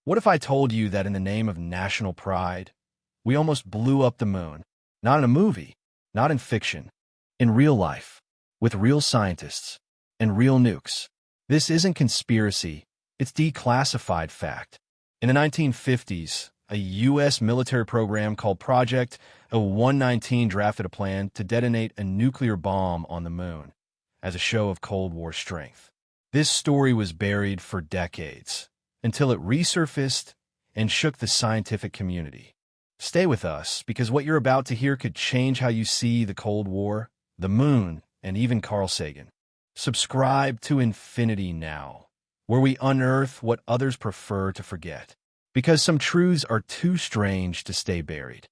What if I told you that in the name of national pride, we almost blew up the moon? Not in a movie, not in fiction, in real life, with real scientists and real nukes. This isn't conspiracy, it's declassified fact. In the 1950s, a U.S. military program called Project A119 drafted a plan to detonate a nuclear bomb on the moon as a show of Cold War strength. This story was buried for decades, until it resurfaced and shook the scientific community. Stay with us, because what you're about to hear could change how you see the Cold War, the moon, and even Carl Sagan. Subscribe to Infinity Now, where we unearth what others prefer to forget, because some truths are too strange to stay buried.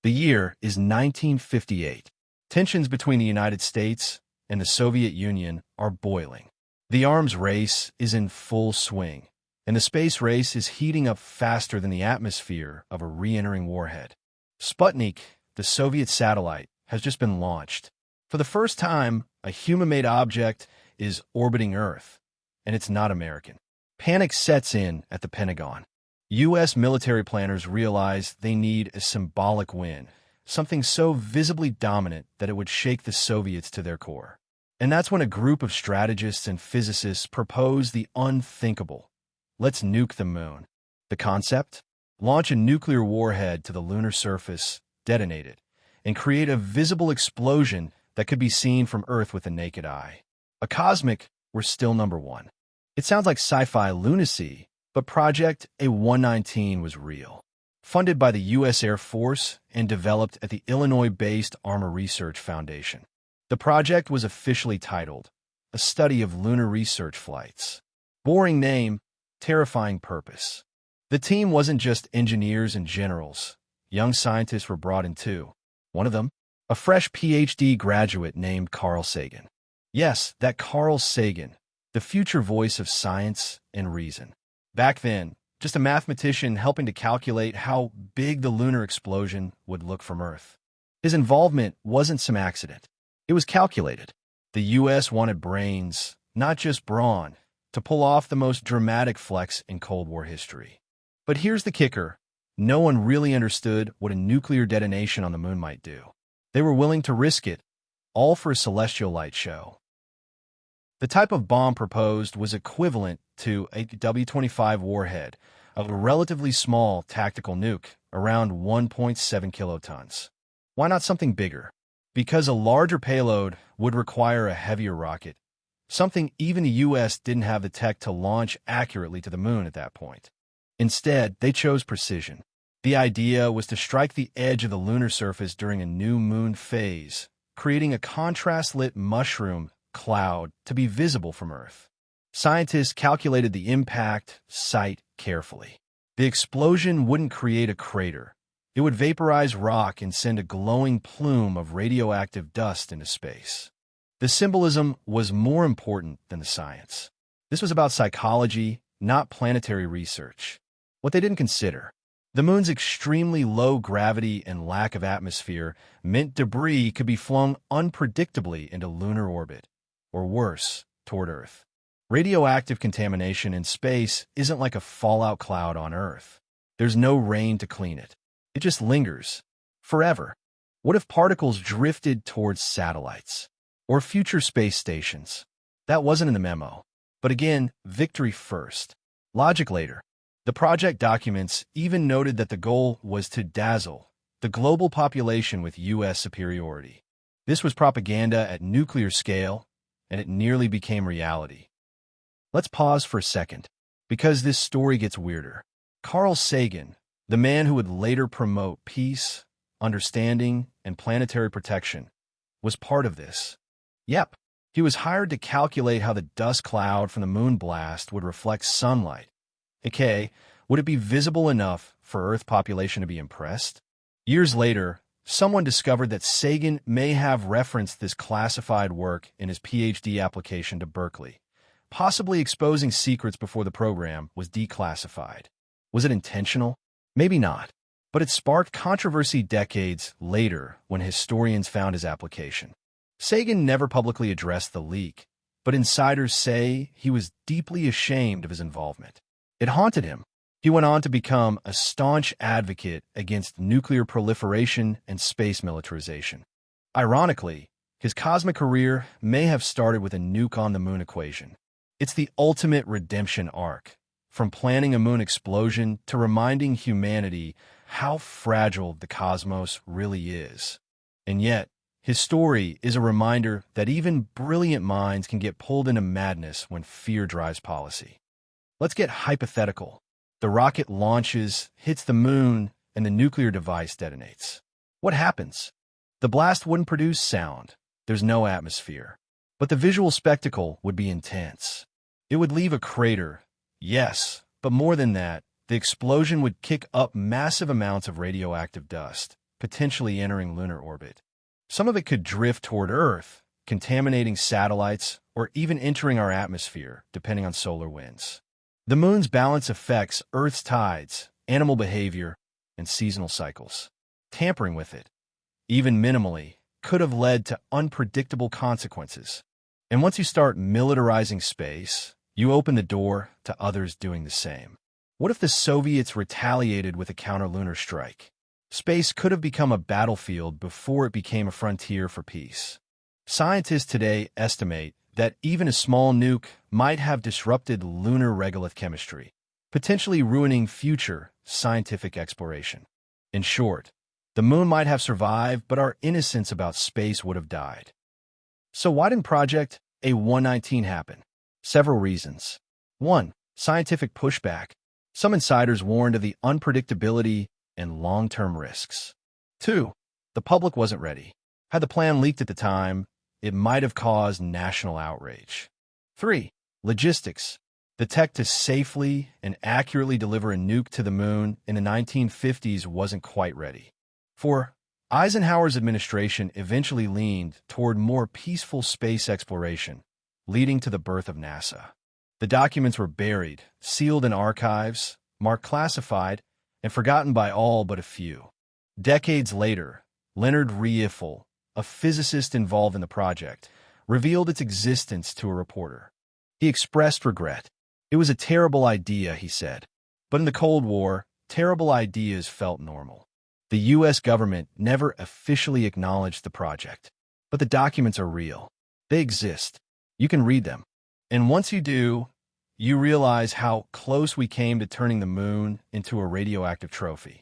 The year is 1958. Tensions between the United States and the Soviet Union are boiling. The arms race is in full swing, and the space race is heating up faster than the atmosphere of a re-entering warhead. Sputnik, the Soviet satellite, has just been launched. For the first time, a human-made object is orbiting Earth, and it's not American. Panic sets in at the Pentagon. U.S. military planners realize they need a symbolic win, something so visibly dominant that it would shake the Soviets to their core. And that's when a group of strategists and physicists propose the unthinkable. Let's nuke the moon. The concept? Launch a nuclear warhead to the lunar surface, detonate it, and create a visible explosion that could be seen from Earth with the naked eye. A cosmic, we're still number one. It sounds like sci-fi lunacy, but Project A119 was real. Funded by the U.S. Air Force and developed at the Illinois-based Armor Research Foundation. The project was officially titled, A Study of Lunar Research Flights. Boring name, terrifying purpose. The team wasn't just engineers and generals. Young scientists were brought in too. One of them, a fresh PhD graduate named Carl Sagan. Yes, that Carl Sagan, the future voice of science and reason. Back then, just a mathematician helping to calculate how big the lunar explosion would look from Earth. His involvement wasn't some accident. It was calculated. The U.S. wanted brains, not just brawn, to pull off the most dramatic flex in Cold War history. But here's the kicker. No one really understood what a nuclear detonation on the moon might do. They were willing to risk it, all for a celestial light show. The type of bomb proposed was equivalent to a W-25 warhead, a relatively small tactical nuke, around 1.7 kilotons. Why not something bigger? Because a larger payload would require a heavier rocket, something even the U.S. didn't have the tech to launch accurately to the moon at that point. Instead, they chose precision. The idea was to strike the edge of the lunar surface during a new moon phase, creating a contrast-lit mushroom cloud to be visible from Earth. Scientists calculated the impact site carefully. The explosion wouldn't create a crater. It would vaporize rock and send a glowing plume of radioactive dust into space. The symbolism was more important than the science. This was about psychology, not planetary research. What they didn't consider: the moon's extremely low gravity and lack of atmosphere meant debris could be flung unpredictably into lunar orbit, or worse, toward Earth. Radioactive contamination in space isn't like a fallout cloud on Earth. There's no rain to clean it. It just lingers. Forever. What if particles drifted towards satellites? Or future space stations? That wasn't in the memo. But again, victory first. Logic later. The project documents even noted that the goal was to dazzle the global population with U.S. superiority. This was propaganda at nuclear scale, and it nearly became reality. Let's pause for a second, because this story gets weirder. Carl Sagan, the man who would later promote peace, understanding, and planetary protection, was part of this. Yep, he was hired to calculate how the dust cloud from the moon blast would reflect sunlight. Okay, would it be visible enough for Earth population to be impressed? Years later, someone discovered that Sagan may have referenced this classified work in his PhD application to Berkeley, possibly exposing secrets before the program was declassified. Was it intentional? Maybe not, but it sparked controversy decades later when historians found his application. Sagan never publicly addressed the leak, but insiders say he was deeply ashamed of his involvement. It haunted him. He went on to become a staunch advocate against nuclear proliferation and space militarization. Ironically, his cosmic career may have started with a nuke on the moon equation. It's the ultimate redemption arc, from planning a moon explosion to reminding humanity how fragile the cosmos really is. And yet, his story is a reminder that even brilliant minds can get pulled into madness when fear drives policy. Let's get hypothetical. The rocket launches, hits the moon, and the nuclear device detonates. What happens? The blast wouldn't produce sound. There's no atmosphere. But the visual spectacle would be intense. It would leave a crater, yes, but more than that, the explosion would kick up massive amounts of radioactive dust, potentially entering lunar orbit. Some of it could drift toward Earth, contaminating satellites, or even entering our atmosphere, depending on solar winds. The moon's balance affects Earth's tides, animal behavior, and seasonal cycles. Tampering with it, even minimally, could have led to unpredictable consequences. And once you start militarizing space, you open the door to others doing the same. What if the Soviets retaliated with a counter-lunar strike? Space could have become a battlefield before it became a frontier for peace. Scientists today estimate that even a small nuke might have disrupted lunar regolith chemistry, potentially ruining future scientific exploration. In short, the moon might have survived, but our innocence about space would have died. So why didn't Project A119 happen? Several reasons. 1. Scientific pushback. Some insiders warned of the unpredictability and long-term risks. 2. The public wasn't ready. Had the plan leaked at the time, it might have caused national outrage. 3. Logistics. The tech to safely and accurately deliver a nuke to the moon in the 1950s wasn't quite ready. 4. Eisenhower's administration eventually leaned toward more peaceful space exploration, leading to the birth of NASA. The documents were buried, sealed in archives, marked classified, and forgotten by all but a few. Decades later, Leonard Rieffel, a physicist involved in the project, revealed its existence to a reporter. He expressed regret. It was a terrible idea, he said. But in the Cold War, terrible ideas felt normal. The U.S. government never officially acknowledged the project. But the documents are real. They exist. You can read them. And once you do, you realize how close we came to turning the moon into a radioactive trophy.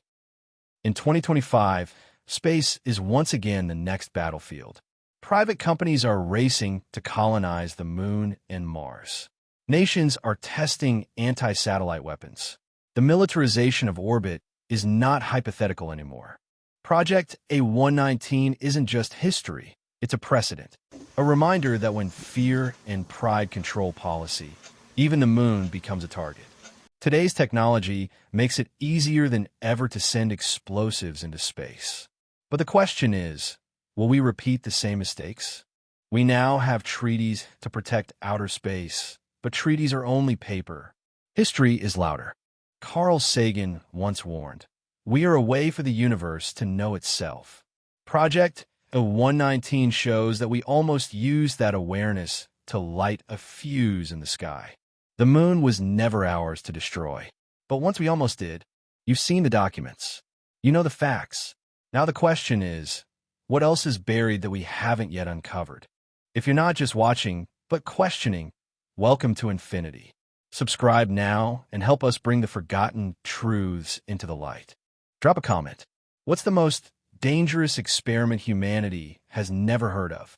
In 2025, space is once again the next battlefield. Private companies are racing to colonize the moon and Mars. Nations are testing anti-satellite weapons. The militarization of orbit is not hypothetical anymore. Project A119 isn't just history, it's a precedent. A reminder that when fear and pride control policy, even the moon becomes a target. Today's technology makes it easier than ever to send explosives into space. But the question is, will we repeat the same mistakes? We now have treaties to protect outer space, but treaties are only paper. History is louder. Carl Sagan once warned, "We are a way for the universe to know itself." Project A119 shows that we almost used that awareness to light a fuse in the sky. The moon was never ours to destroy. But once we almost did, you've seen the documents. You know the facts. Now the question is, what else is buried that we haven't yet uncovered? If you're not just watching, but questioning, welcome to infinity. Subscribe now and help us bring the forgotten truths into the light. Drop a comment. What's the most dangerous experiment humanity has never heard of?